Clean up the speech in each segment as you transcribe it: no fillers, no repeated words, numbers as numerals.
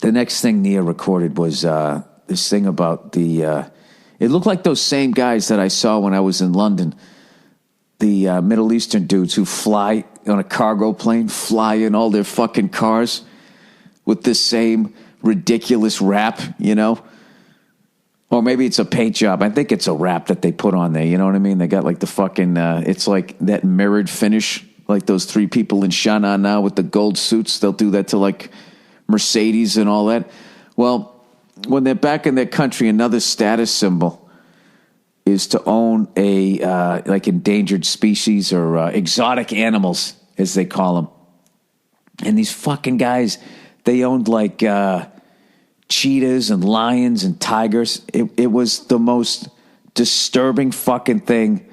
the next thing Nia recorded was this thing about the... it looked like those same guys that I saw when I was in London. The Middle Eastern dudes who fly on a cargo plane, fly in all their fucking cars with this same ridiculous wrap, you know? Or maybe it's a paint job. I think it's a wrap that they put on there, you know what I mean? They got like the fucking... it's like that mirrored finish, like those three people in Shanghai now with the gold suits. They'll do that to like Mercedes and all that. Well, when they're back in their country, another status symbol is to own a like endangered species or exotic animals, as they call them. And these fucking guys, they owned like cheetahs and lions and tigers. It was the most disturbing fucking thing.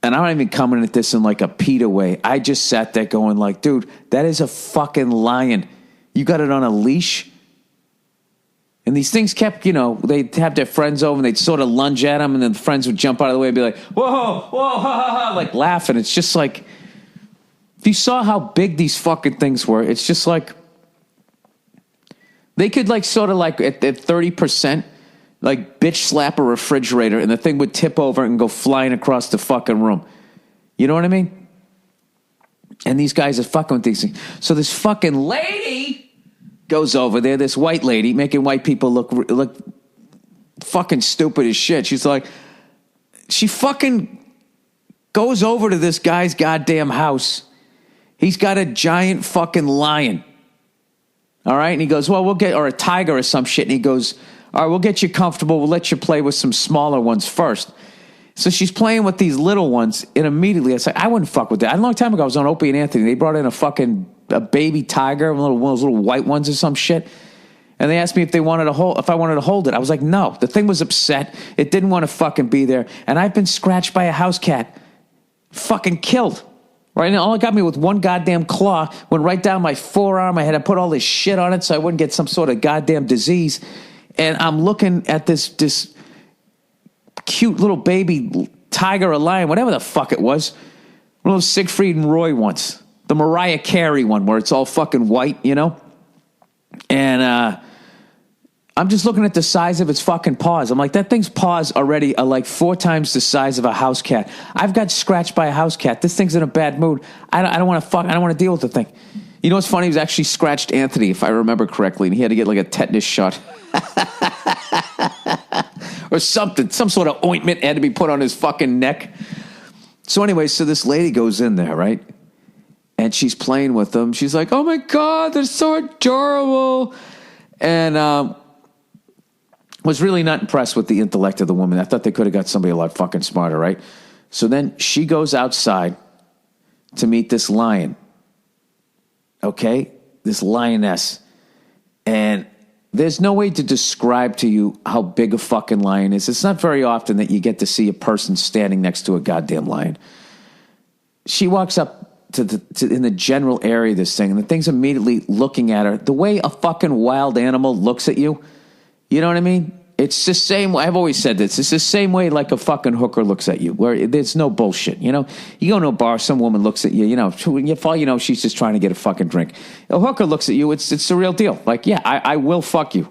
And I'm not even coming at this in like a PETA way. I just sat there going like, dude, that is a fucking lion. You got it on a leash? And these things kept, you know, they'd have their friends over and they'd sort of lunge at them, and then the friends would jump out of the way and be like, whoa, whoa, ha, ha, ha, like laughing. It's just like, if you saw how big these fucking things were, it's just like, they could like sort of like at 30%, like bitch slap a refrigerator and the thing would tip over and go flying across the fucking room. You know what I mean? And these guys are fucking with these things. So this fucking lady goes over there, this white lady, making white people look fucking stupid as shit. She's like, she fucking goes over to this guy's goddamn house. He's got a giant fucking lion. All right? And he goes, well, we'll get, or a tiger or some shit. And he goes, all right, we'll get you comfortable. We'll let you play with some smaller ones first. So she's playing with these little ones, and immediately I said, I wouldn't fuck with that. A long time ago, I was on Opie and Anthony. They brought in a baby tiger, one of those little white ones or some shit. And they asked me if I wanted to hold it. I was like, no. The thing was upset. It didn't want to fucking be there. And I've been scratched by a house cat. Fucking killed. Right now, all it got me with one goddamn claw, went right down my forearm. I had to put all this shit on it so I wouldn't get some sort of goddamn disease. And I'm looking at this cute little baby tiger or lion, whatever the fuck it was. One of those Siegfried and Roy ones. The Mariah Carey one where it's all fucking white, you know? And I'm just looking at the size of its fucking paws. I'm like, that thing's paws already are like 4 times the size of a house cat. I've got scratched by a house cat. This thing's in a bad mood. I don't want to deal with the thing. You know what's funny? He was actually scratched Anthony, if I remember correctly, and he had to get like a tetanus shot. Or something. Some sort of ointment had to be put on his fucking neck. So anyway, so this lady goes in there, right? And she's playing with them. She's like, oh my God, they're so adorable. And was really not impressed with the intellect of the woman. I thought they could have got somebody a lot fucking smarter, right? So then she goes outside to meet this lion. Okay? This lioness. And there's no way to describe to you how big a fucking lion is. It's not very often that you get to see a person standing next to a goddamn lion. She walks up to in the general area of this thing, and the thing's immediately looking at her. The way a fucking wild animal looks at you, you know what I mean? It's the same way. I've always said this. It's the same way like a fucking hooker looks at you, where there's no bullshit, you know? You go to a bar, some woman looks at you, you know, for all you know, she's just trying to get a fucking drink. A hooker looks at you, it's the real deal. Like, yeah, I will fuck you,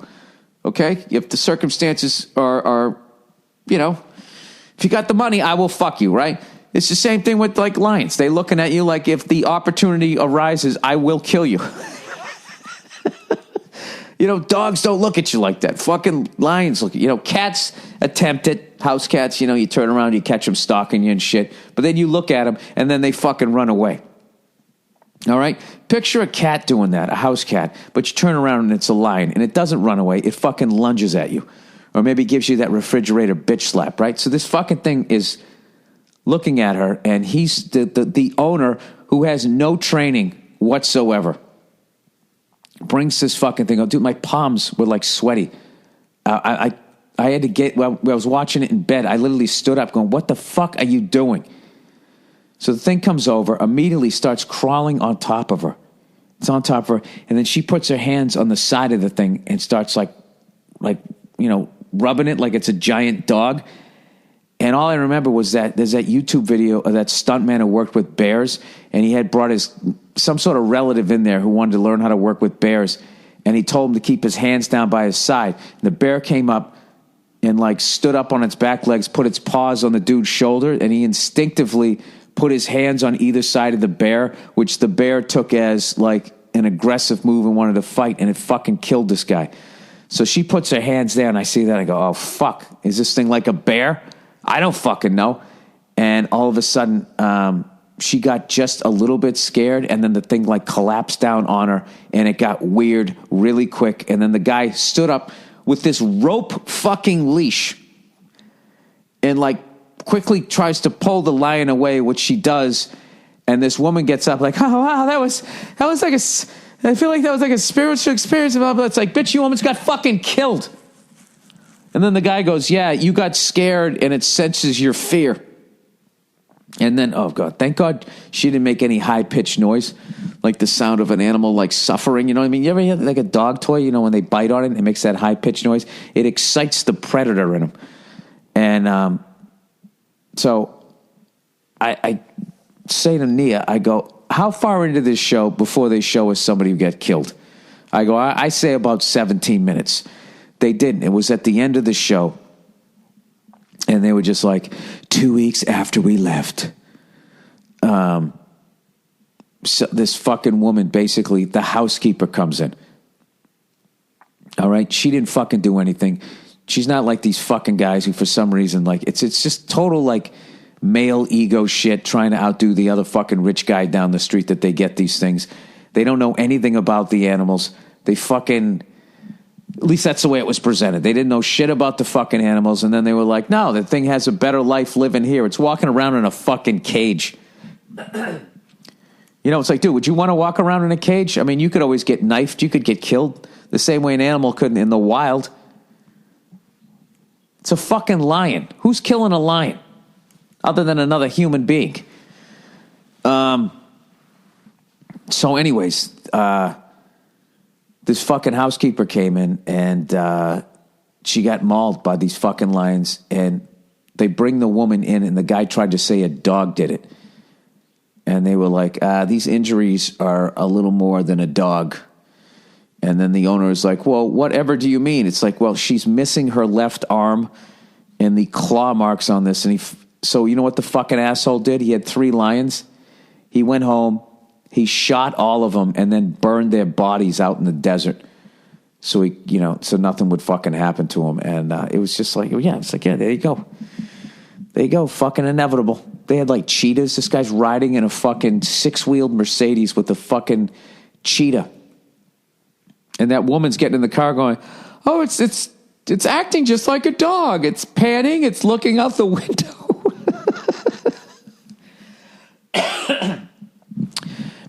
okay? If the circumstances are, you know, if you got the money, I will fuck you, right? It's the same thing with, like, lions. They looking at you like if the opportunity arises, I will kill you. You know, dogs don't look at you like that. Fucking lions look at you. You know, cats attempt it. House cats, you know, you turn around, you catch them stalking you and shit. But then you look at them, and then they fucking run away. All right? Picture a cat doing that, a house cat. But you turn around, and it's a lion. And it doesn't run away. It fucking lunges at you. Or maybe gives you that refrigerator bitch slap, right? So this fucking thing is looking at her, and he's the owner who has no training whatsoever. Brings this fucking thing up. Dude, my palms were like sweaty. I had to get, well, I was watching it in bed. I literally stood up going, what the fuck are you doing? So the thing comes over, immediately starts crawling on top of her. It's on top of her. And then she puts her hands on the side of the thing and starts like, you know, rubbing it like it's a giant dog. And all I remember was that there's that YouTube video of that stuntman who worked with bears, and he had brought some sort of relative in there who wanted to learn how to work with bears. and he told him to keep his hands down by his side. And the bear came up and like stood up on its back legs, put its paws on the dude's shoulder, and he instinctively put his hands on either side of the bear, which the bear took as like an aggressive move and wanted to fight, and it fucking killed this guy. So she puts her hands there, and I see that. I go, oh, fuck. Is this thing like a bear? I don't fucking know. And all of a sudden, she got just a little bit scared, and then the thing like collapsed down on her, and it got weird really quick. And then the guy stood up with this rope fucking leash and like quickly tries to pull the lion away, which she does. And this woman gets up like, oh, wow, that was like I feel like that was like a spiritual experience. Blah, blah. It's like, bitch, you almost got fucking killed. And then the guy goes, yeah, you got scared and it senses your fear. And then, oh, God, thank God she didn't make any high-pitched noise, like the sound of an animal, like, suffering. You know what I mean? You ever hear, like, a dog toy, you know, when they bite on it, it makes that high-pitched noise? It excites the predator in them. And so I say to Nia, I go, how far into this show before they show us somebody who got killed? I go, I say about 17 minutes. They didn't. It was at the end of the show. And they were just like, 2 weeks after we left, so this fucking woman, basically, the housekeeper comes in. All right? She didn't fucking do anything. She's not like these fucking guys who, for some reason, like, it's just total, like, male ego shit, trying to outdo the other fucking rich guy down the street that they get these things. They don't know anything about the animals. They fucking... At least that's the way it was presented. They didn't know shit about the fucking animals, and then they were like, no, the thing has a better life living here. It's walking around in a fucking cage. You know, it's like, dude, would you want to walk around in a cage? I mean, you could always get knifed. You could get killed the same way an animal could in the wild. It's a fucking lion. Who's killing a lion other than another human being? So anyways, this fucking housekeeper came in, and she got mauled by these fucking lions, and they bring the woman in, and the guy tried to say a dog did it. And they were like, these injuries are a little more than a dog. And then the owner is like, well, whatever do you mean? It's like, well, she's missing her left arm and the claw marks on this. And so you know what the fucking asshole did? He had 3 lions. He went home. He shot all of them and then burned their bodies out in the desert. So he, you know, so nothing would fucking happen to him. And it was just like, yeah, it's like, yeah, there you go. There you go. Fucking inevitable. They had like cheetahs. This guy's riding in a fucking 6-wheeled Mercedes with a fucking cheetah. And that woman's getting in the car going, oh, it's acting just like a dog. It's panning. It's looking out the window.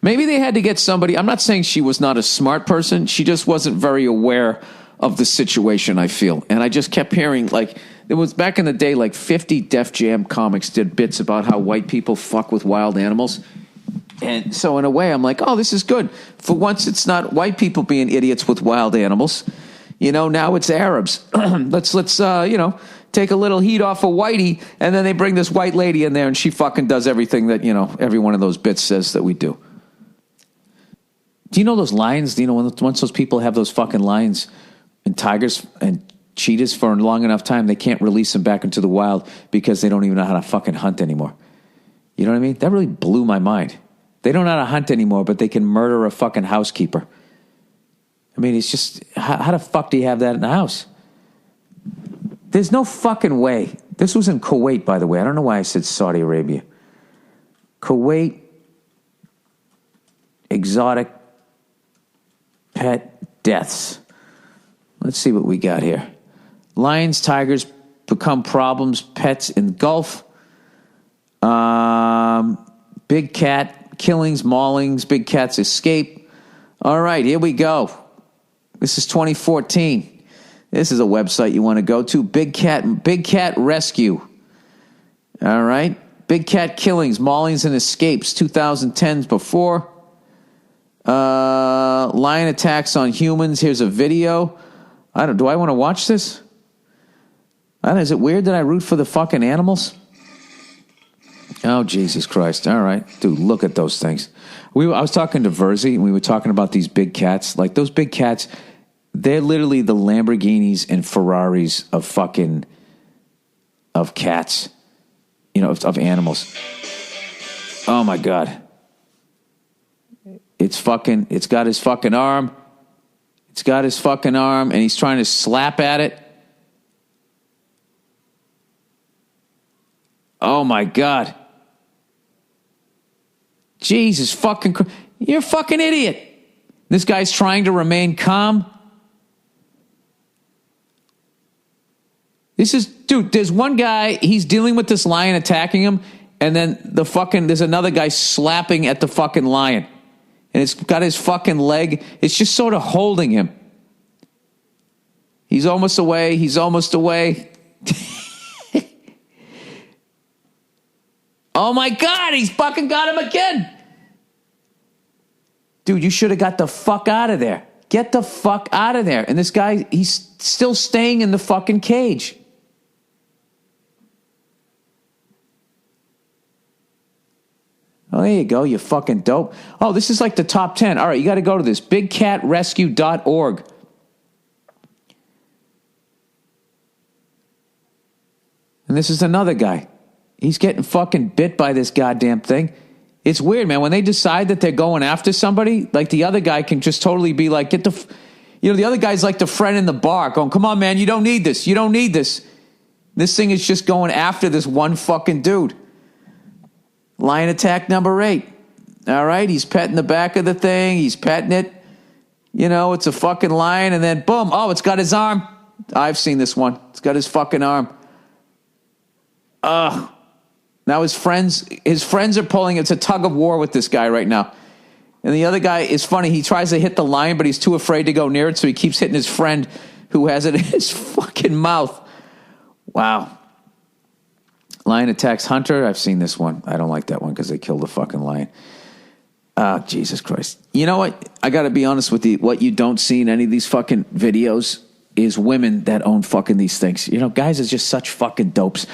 Maybe they had to get somebody. I'm not saying she was not a smart person. She just wasn't very aware of the situation, I feel. And I just kept hearing, like, it was back in the day, like 50 Def Jam comics did bits about how white people fuck with wild animals. And so in a way, I'm like, oh, this is good. For once, it's not white people being idiots with wild animals. You know, now it's Arabs. let's you know, take a little heat off of Whitey, and then they bring this white lady in there, and she fucking does everything that, you know, every one of those bits says that we do. Do you know those lions? Do you know once those people have those fucking lions and tigers and cheetahs for a long enough time, they can't release them back into the wild because they don't even know how to fucking hunt anymore. You know what I mean? That really blew my mind. They don't know how to hunt anymore, but they can murder a fucking housekeeper. I mean, it's just, how the fuck do you have that in the house? There's no fucking way. This was in Kuwait, by the way. I don't know why I said Saudi Arabia. Kuwait, exotic pet deaths. Let's see what we got here. Lions, tigers become problems. Pets in Gulf. Big cat killings, maulings. Big cats escape. All right, here we go. This is 2014. This is a website you want to go to. Big cat rescue. All right. Big cat killings, maulings, and escapes. 2010s before. Lion attacks on humans. Here's a video. Do I want to watch this? Is it weird that I root for the fucking animals? Oh, Jesus Christ. All right. Dude, look at those things. I was talking to Verzi, and we were talking about these big cats. Like, those big cats, they're literally the Lamborghinis and Ferraris of cats, of animals. Oh my God. It's got his fucking arm. It's got his fucking arm, and he's trying to slap at it. Oh my God. Jesus fucking Christ. You're a fucking idiot. This guy's trying to remain calm. Dude, there's one guy, he's dealing with this lion attacking him, and then there's another guy slapping at the fucking lion. And it's got his fucking leg, it's just sort of holding him. He's almost away. Oh my God, he's fucking got him again. Dude, you should have got the fuck out of there. Get the fuck out of there. And this guy, he's still staying in the fucking cage. Oh, there you go, you fucking dope. Oh, this is like the top 10. All right, you got to go to this. BigCatRescue.org. And this is another guy. He's getting fucking bit by this goddamn thing. It's weird, man. When they decide that they're going after somebody, like the other guy can just totally be like, the other guy's like the friend in the bar going, come on, man, you don't need this. You don't need this. This thing is just going after this one fucking dude. Lion attack number 8. All right, he's petting the back of the thing. He's petting it. It's a fucking lion, and then boom. Oh, it's got his arm. I've seen this one. It's got his fucking arm. Ugh. Now his friends are pulling. It's a tug of war with this guy right now. And the other guy is funny. He tries to hit the lion, but he's too afraid to go near it, so he keeps hitting his friend who has it in his fucking mouth. Wow. Lion attacks hunter. I've seen this one. I don't like that one because they killed the fucking lion. Jesus Christ. You know what? I got to be honest with you. What you don't see in any of these fucking videos is women that own fucking these things. Guys are just such fucking dopes.